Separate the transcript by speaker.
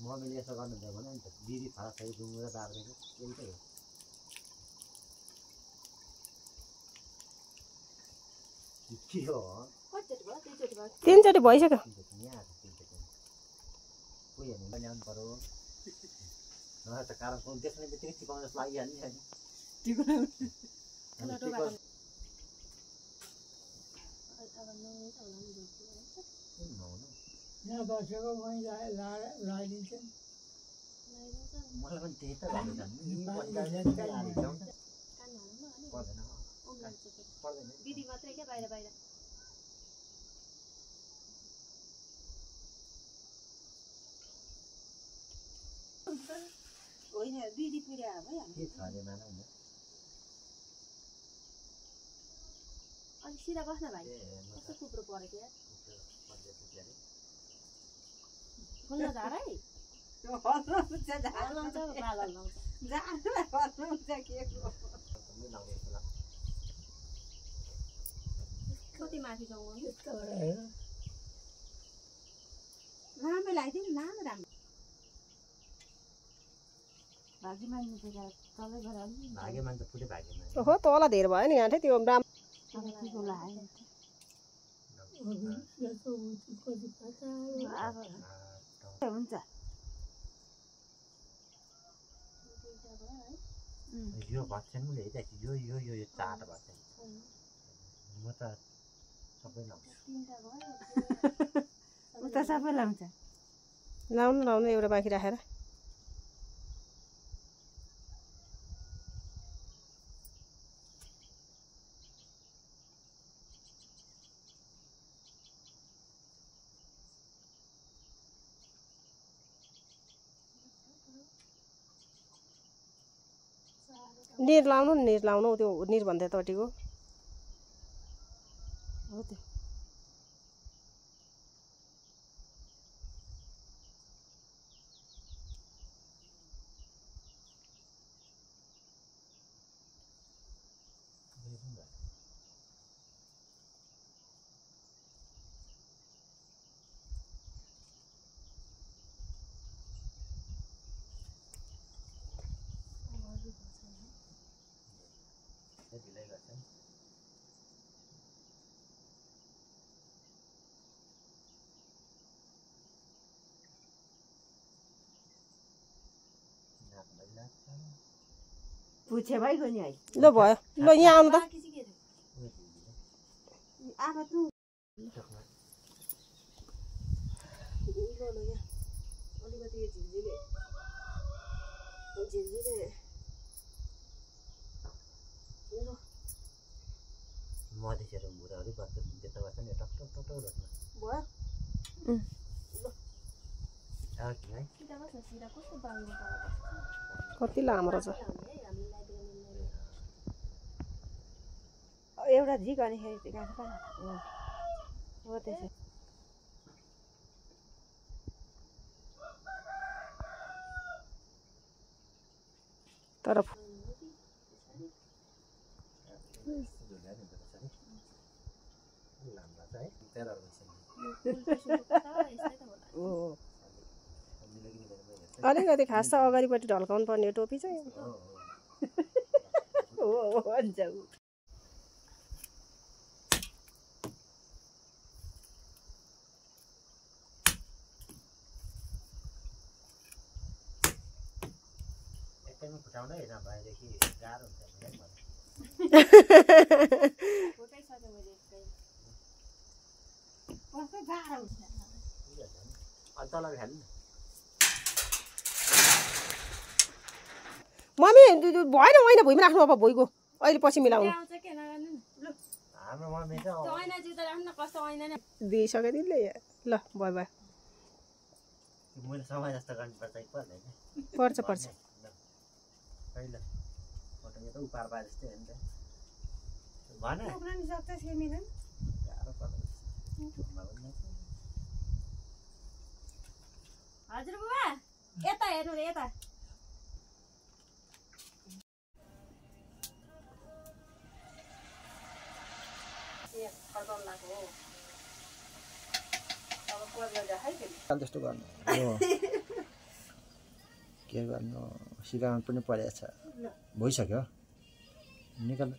Speaker 1: मम्मीले यसो गर्नुहुँदैन भने नि त दिदी फारासरी डुङ्गुर दार्दैन यही त हो के हो
Speaker 2: तीनचोटि भइसक्यो
Speaker 1: कोही हेर्नु ल्याउनु पर्यो नभए त कारण देख्ने बित्तिकै टिपाउन जस्तो लागिहाल्ने
Speaker 3: यहाँ बसेको लगाइदिन्छ
Speaker 1: मलाई पनि त्यही त पर्दैन
Speaker 4: दिदी मात्रै क्या बाहिर बाहिर होइन दिदी पुर्या भइहाल्यो अलिक सिधा बस्न भाइ कस्तो कुप्रो परेको यार खोल्न झार है कति माथि जाउँ राम्रो लगाइदियो नि राम्रो भागी माग्नु त तलै गएर
Speaker 1: भागे मान्छ फुटे भागे मान्छ
Speaker 2: ओहो तल धेर भयो नि यहाँ त्यो राम
Speaker 4: हुन्छ
Speaker 1: यो भर्छन् मैले हेरिरहेको छु यो चाट भर्छन् म त सबै लाउँछु
Speaker 4: उता सबै लाउँछ
Speaker 2: लाउनु एउटा बाँकी राखेर निर लाउनु त्यो निर भन्दै तटीको
Speaker 4: हो त्यो
Speaker 1: ढिलाइ गर्छन्
Speaker 4: पुछे भइगयो नि है
Speaker 2: ल भयो ल यहाँ आउनु त
Speaker 4: आमा तु अलिकति झिल्झिले
Speaker 1: मधेसेर भुराहरू बस्छ त्यता बस्छ नि टक्क भयो
Speaker 2: कति लामो रहेछ
Speaker 4: एउटा झिक अनिखेरि गाँठो हो त्यसै
Speaker 2: तर अलिकति खास त अगाडिपट्टि ढल्काउनु पर्ने टोपी चाहिँ
Speaker 1: एकैमा फुटाउँदै नभएदेखि गाह्रो हुन्छ
Speaker 2: मम्मी भएन होइन भुइँमा राख्नु अब भुइँको अहिले पछि मिलाउनु दिइसक्यो दिदीले ल भयो भयो
Speaker 1: मैले समय जस्तो गर्नुपर्छ कि पर्दैन
Speaker 2: पर्छ
Speaker 1: पहिला फोटो त उपार पाए जस्तै हो नि त भन
Speaker 4: हजुर बुबा यता हेर्नु रे यता
Speaker 2: जस्तो गर्नु
Speaker 1: के गर्नु सिकाउनु पनि परेछ भइसक्यो निकाल